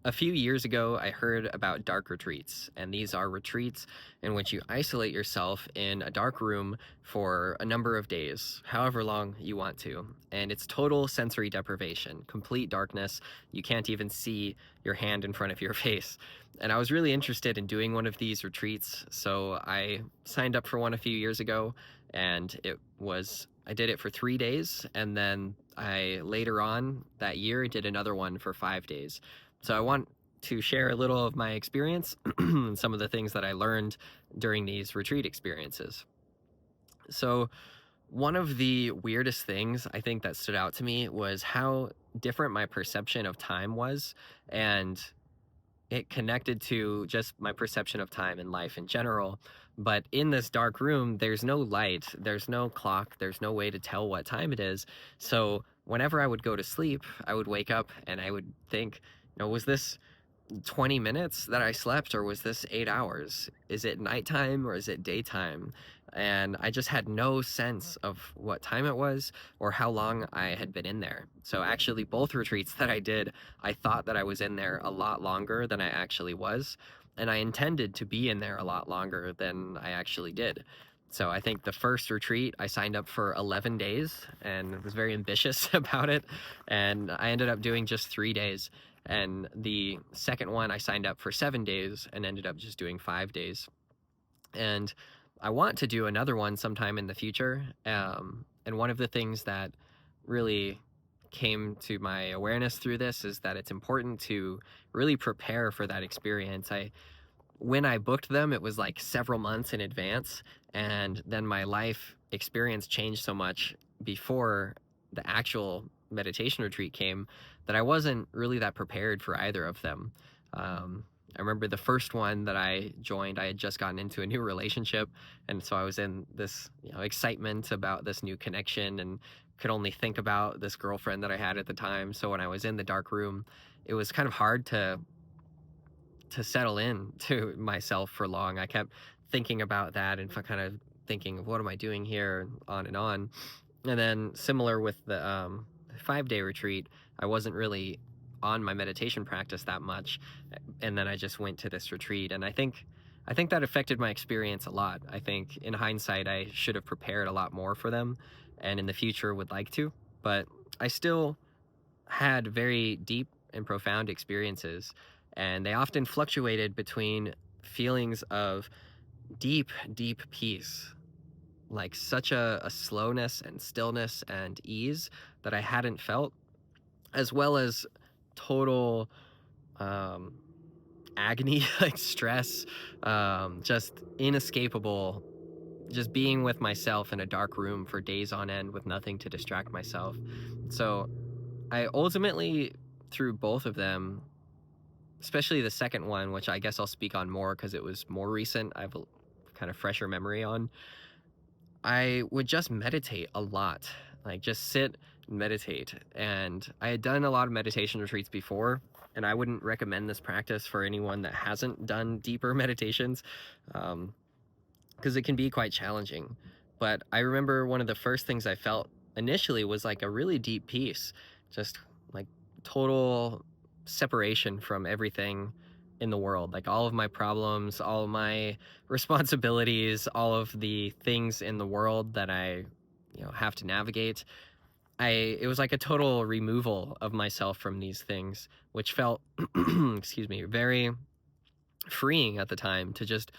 A few years ago, I heard about dark retreats, and these are retreats in which you isolate yourself in a dark room for a number of days, however long you want to. And it's total sensory deprivation, complete darkness. You can't even see your hand in front of your face. And I was really interested in doing one of these retreats, so I signed up for one a few years ago, and I did it for 3 days, and then I later on that year did another one for 5 days. So I want to share a little of my experience and some of the things that I learned during these retreat experiences. So one of the weirdest things I think that stood out to me was how different my perception of time was, and it connected to just my perception of time and life in general. But in this dark room, there's no light, there's no clock, there's no way to tell what time it is. So whenever I would go to sleep, I would wake up and I would think, was this 20 minutes that I slept, or was this 8 hours? Is it nighttime or is it daytime? And I just had no sense of what time it was or how long I had been in there. So actually, both retreats that I did, I thought that I was in there a lot longer than I actually was. And I intended to be in there a lot longer than I actually did. So I think the first retreat, I signed up for 11 days and was very ambitious about it. And I ended up doing just 3 days. And the second one, I signed up for 7 days and ended up just doing 5 days. And I want to do another one sometime in the future. And one of the things that really came to my awareness through this is that it's important to really prepare for that experience. When I booked them, it was like several months in advance, and then my life experience changed so much before the actual meditation retreat came that I wasn't really that prepared for either of them. I remember the first one that I joined, I had just gotten into a new relationship, and so I was in this excitement about this new connection and could only think about this girlfriend that I had at the time. So when I was in the dark room, it was kind of hard to settle in to myself for long. I kept thinking about that and kind of thinking, what am I doing here, on and on. And then similar with the 5-day retreat, I wasn't really on my meditation practice that much, and then I just went to this retreat, and I think that affected my experience a lot. I think in hindsight I should have prepared a lot more for them, and in the future would like to, but I still had very deep and profound experiences, and they often fluctuated between feelings of deep, deep peace, like such a slowness and stillness and ease that I hadn't felt, as well as total um, agony, like stress, just inescapable, just being with myself in a dark room for days on end with nothing to distract myself. So I ultimately, through both of them, especially the second one, which I guess I'll speak on more because it was more recent, I have a kind of fresher memory on, I would just meditate a lot, like just sit and meditate. And I had done a lot of meditation retreats before, and I wouldn't recommend this practice for anyone that hasn't done deeper meditations, because it can be quite challenging. But I remember one of the first things I felt initially was like a really deep peace, just like total separation from everything in the world, like all of my problems, all of my responsibilities, all of the things in the world that I have to navigate. It was like a total removal of myself from these things, which felt excuse me, very freeing at the time to just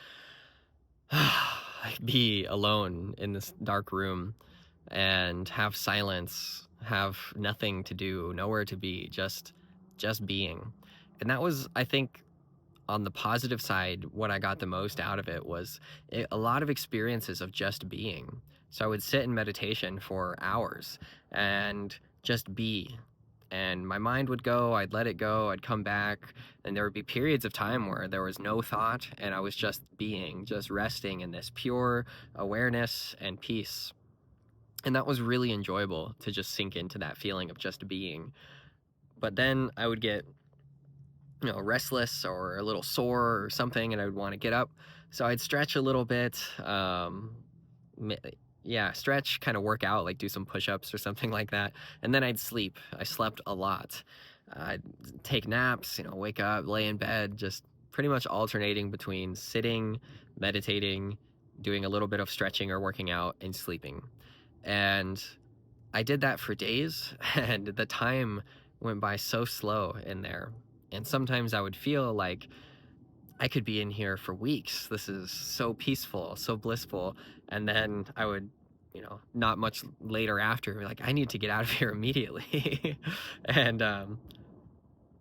be alone in this dark room and have silence, have nothing to do, nowhere to be, just being. And that was, I think, on the positive side, what I got the most out of it was a lot of experiences of just being. So I would sit in meditation for hours and just be. And my mind would go, I'd let it go, I'd come back, and there would be periods of time where there was no thought, and I was just being, just resting in this pure awareness and peace. And that was really enjoyable, to just sink into that feeling of just being. But then I would get restless or a little sore or something, and I would want to get up. So I'd stretch a little bit, stretch, kind of work out, like do some push-ups or something like that. And then I'd sleep. I slept a lot. I'd take naps, you know, wake up, lay in bed, just pretty much alternating between sitting, meditating, doing a little bit of stretching or working out, and sleeping. And I did that for days, and the time went by so slow in there. And sometimes I would feel like I could be in here for weeks. This is so peaceful, so blissful. And then I would, you know, not much later after, be like, I need to get out of here immediately. And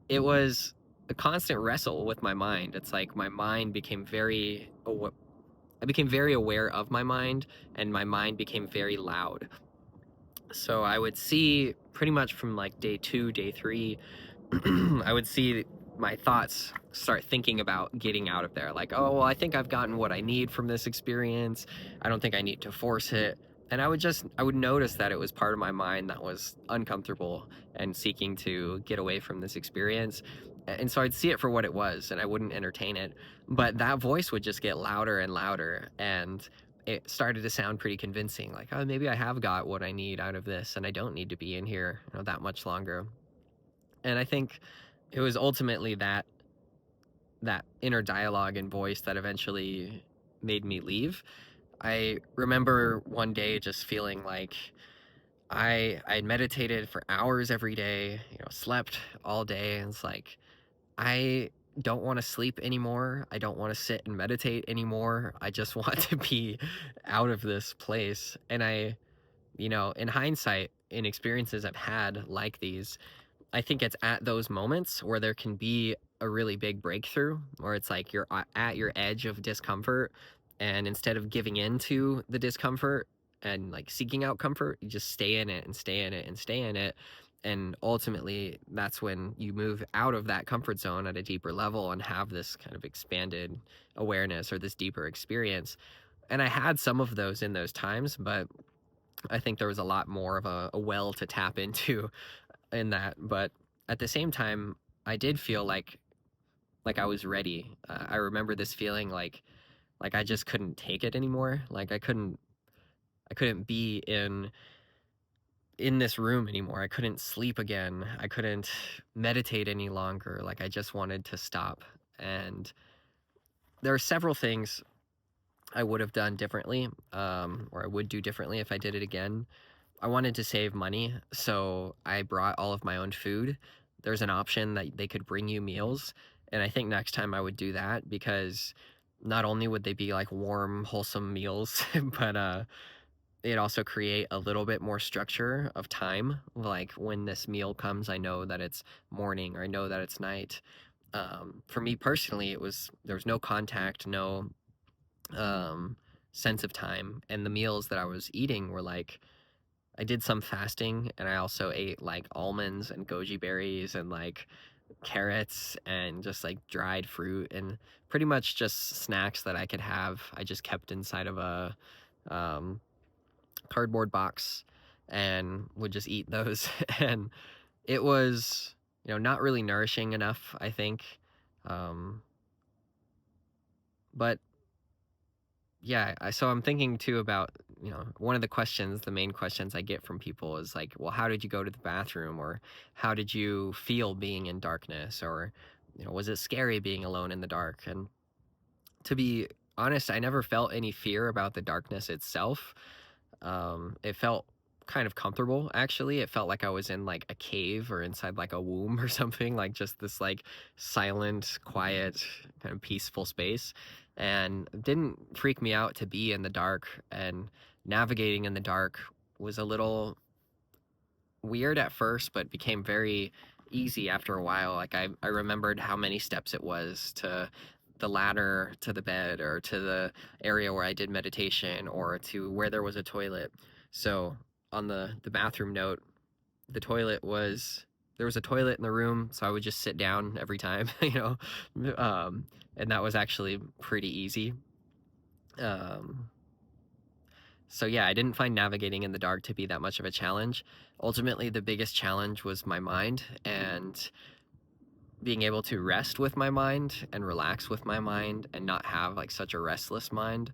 it was a constant wrestle with my mind. It's like my mind became I became very aware of my mind, and my mind became very loud. So I would see pretty much from like day 2, day 3, I would see my thoughts start thinking about getting out of there. Like, oh, well, I think I've gotten what I need from this experience. I don't think I need to force it. And I would notice that it was part of my mind that was uncomfortable and seeking to get away from this experience. And so I'd see it for what it was, and I wouldn't entertain it. But that voice would just get louder and louder. And it started to sound pretty convincing, like, oh, maybe I have got what I need out of this, and I don't need to be in here, you know, that much longer. And I think it was ultimately that inner dialogue and voice that eventually made me leave. I remember one day just feeling like I had meditated for hours every day, you know, slept all day, and it's like I don't want to sleep anymore. I don't want to sit and meditate anymore. I just want to be out of this place. And you know, in hindsight, in experiences I've had like these, I think it's at those moments where there can be a really big breakthrough, where it's like you're at your edge of discomfort, and instead of giving in to the discomfort and like seeking out comfort, you just stay in it and stay in it and stay in it. And ultimately, that's when you move out of that comfort zone at a deeper level and have this kind of expanded awareness or this deeper experience. And I had some of those in those times, but I think there was a lot more of a well to tap into in that. But at the same time, I did feel like I was ready. I remember this feeling like I just couldn't take it anymore. Like I couldn't be in this room anymore. I couldn't sleep again. I couldn't meditate any longer. Like I just wanted to stop. And there are several things I would have done differently, or I would do differently if I did it again. I wanted to save money, so I brought all of my own food. There's an option that they could bring you meals, and I think next time I would do that, because not only would they be like warm, wholesome meals, but it'd also create a little bit more structure of time. Like when this meal comes, I know that it's morning or I know that it's night. For me personally, there was no contact, no um, sense of time, and the meals that I was eating were like I did some fasting, and I also ate like almonds and goji berries and like carrots and just like dried fruit and pretty much just snacks that I could have. I just kept inside of a um, cardboard box and would just eat those. And it was, you know, not really nourishing enough, I think. Um, but yeah, so I'm thinking too about, you know, one of the main questions I get from people is like, well, how did you go to the bathroom? Or how did you feel being in darkness? Or, you know, was it scary being alone in the dark? And to be honest, I never felt any fear about the darkness itself. It felt kind of comfortable, actually. It felt like I was in like a cave or inside like a womb or something, like just this like silent, quiet, kind of peaceful space. And it didn't freak me out to be in the dark, and navigating in the dark was a little weird at first, but became very easy after a while. Like I remembered how many steps it was to the ladder to the bed, or to the area where I did meditation, or to where there was a toilet. So on the bathroom note, the toilet was there was a toilet in the room, so I would just sit down every time, you know, and that was actually pretty easy. Um, so yeah, I didn't find navigating in the dark to be that much of a challenge. Ultimately, the biggest challenge was my mind, and being able to rest with my mind and relax with my mind and not have like such a restless mind,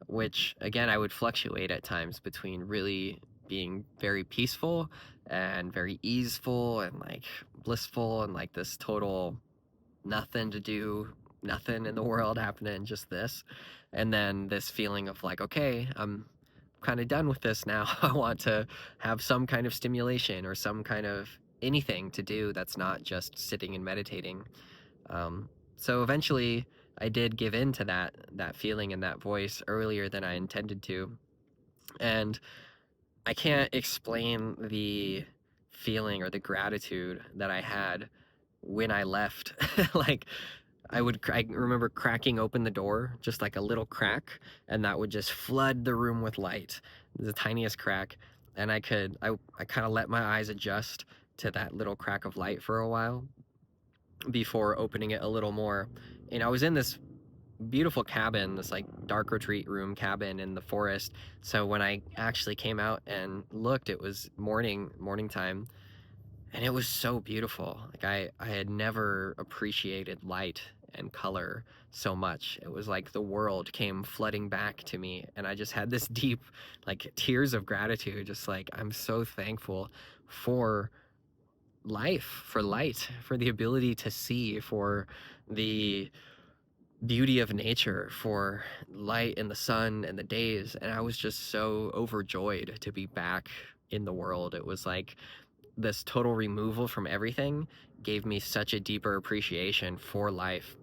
which again, I would fluctuate at times between really being very peaceful and very easeful and like blissful and like this total nothing to do, nothing in the world happening, just this. And then this feeling of like, okay, I'm kind of done with this now. I want to have some kind of stimulation or some kind of anything to do that's not just sitting and meditating. So eventually I did give in to that feeling and that voice earlier than I intended to. And I can't explain the feeling or the gratitude that I had when I left. Like I remember cracking open the door, just like a little crack, and that would just flood the room with light, the tiniest crack. And I kind of let my eyes adjust to that little crack of light for a while before opening it a little more. And I was in this beautiful cabin, this like dark retreat room cabin in the forest. So when I actually came out and looked, it was morning time, and it was so beautiful. Like I had never appreciated light and color so much. It was like the world came flooding back to me, and I just had this deep like tears of gratitude, just like I'm so thankful for life, for light, for the ability to see, for the beauty of nature, for light and the sun and the days. And I was just so overjoyed to be back in the world. It was like this total removal from everything gave me such a deeper appreciation for life.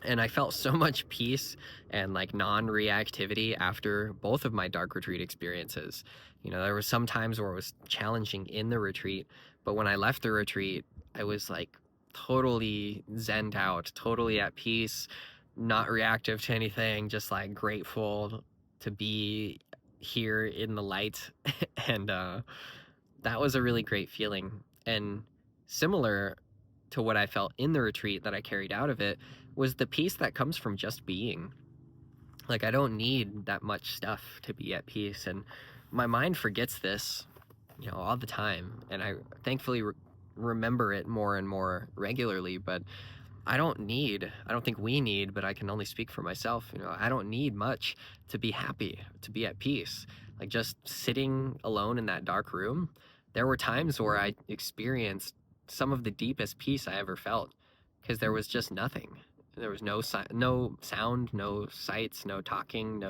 And I felt so much peace and like non-reactivity after both of my dark retreat experiences. You know, there were some times where it was challenging in the retreat, but when I left the retreat, I was like totally zened out, totally at peace, not reactive to anything, just like grateful to be here in the light. And that was a really great feeling. And similar to what I felt in the retreat that I carried out of it was the peace that comes from just being. Like, I don't need that much stuff to be at peace. And my mind forgets this, you know, all the time. And I thankfully remember it more and more regularly. But I don't think we need, but I can only speak for myself. You know, I don't need much to be happy, to be at peace. Like just sitting alone in that dark room, there were times where I experienced some of the deepest peace I ever felt because there was just nothing. There was no sound, no sights, no talking,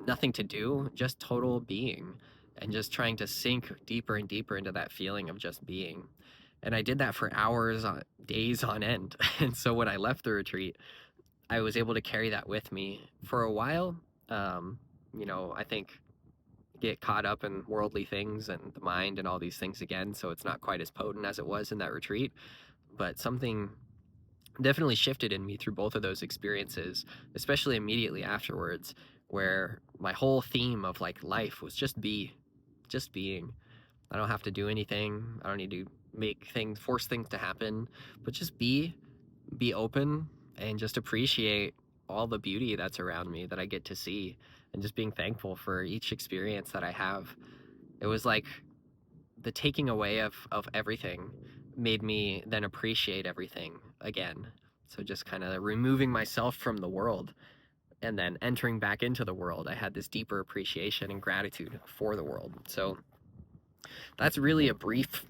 nothing to do, just total being, and just trying to sink deeper and deeper into that feeling of just being. And I did that for hours, days on end. And so when I left the retreat, I was able to carry that with me for a while. You know, I think get caught up in worldly things and the mind and all these things again, so it's not quite as potent as it was in that retreat. But something definitely shifted in me through both of those experiences, especially immediately afterwards, where my whole theme of like life was just being. I don't have to do anything. I don't need to force things to happen, but just be open and just appreciate all the beauty that's around me that I get to see, and just being thankful for each experience that I have. It was like the taking away of everything made me then appreciate everything again. So just kind of removing myself from the world and then entering back into the world, I had this deeper appreciation and gratitude for the world. So that's really a brief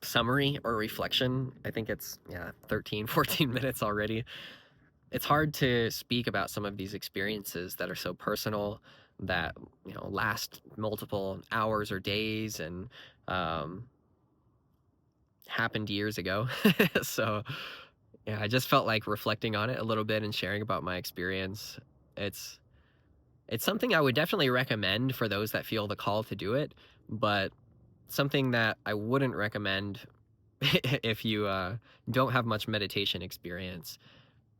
summary or reflection. I think it's 13, 14 minutes already. It's hard to speak about some of these experiences that are so personal, that, you know, last multiple hours or days, and happened years ago. So yeah, I just felt like reflecting on it a little bit and sharing about my experience. It's something I would definitely recommend for those that feel the call to do it, but something that I wouldn't recommend if you don't have much meditation experience,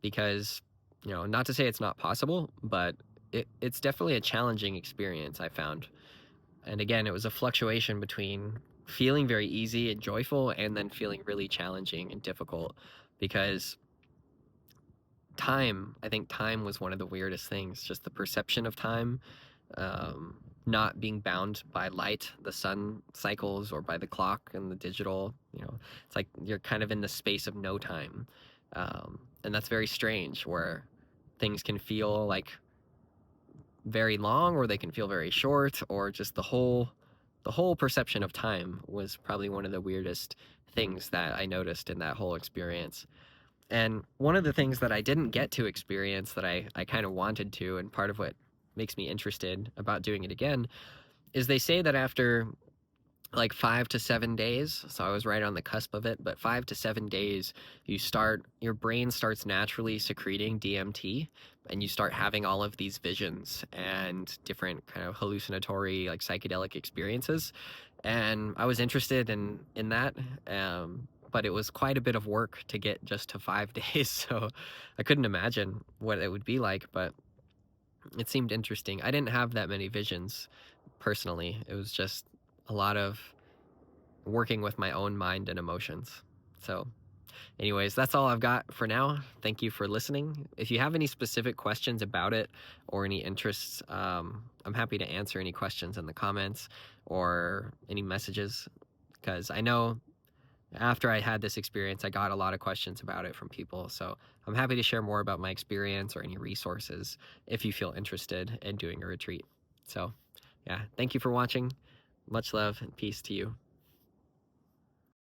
because, you know, not to say it's not possible, but it's definitely a challenging experience, I found. And again, it was a fluctuation between feeling very easy and joyful and then feeling really challenging and difficult, because I think time was one of the weirdest things, just the perception of time, not being bound by light, the sun cycles, or by the clock and the digital. You know, it's like you're kind of in the space of no time. And that's very strange, where things can feel like very long, or they can feel very short, or just the whole the whole perception of time was probably one of the weirdest things that I noticed in that whole experience. And one of the things that I didn't get to experience that I kind of wanted to, and part of what makes me interested about doing it again, is they say that after like 5 to 7 days, so I was right on the cusp of it, but 5 to 7 days, your brain starts naturally secreting DMT, and you start having all of these visions and different kind of hallucinatory, like psychedelic experiences. And I was interested in that, but it was quite a bit of work to get just to 5 days, so I couldn't imagine what it would be like, but it seemed interesting. I didn't have that many visions personally. It was just a lot of working with my own mind and emotions. So, anyways, that's all I've got for now. Thank you for listening. If you have any specific questions about it or any interests, I'm happy to answer any questions in the comments or any messages, because I know after I had this experience, I got a lot of questions about it from people. So I'm happy to share more about my experience or any resources if you feel interested in doing a retreat. So, yeah, thank you for watching. Much love and peace to you.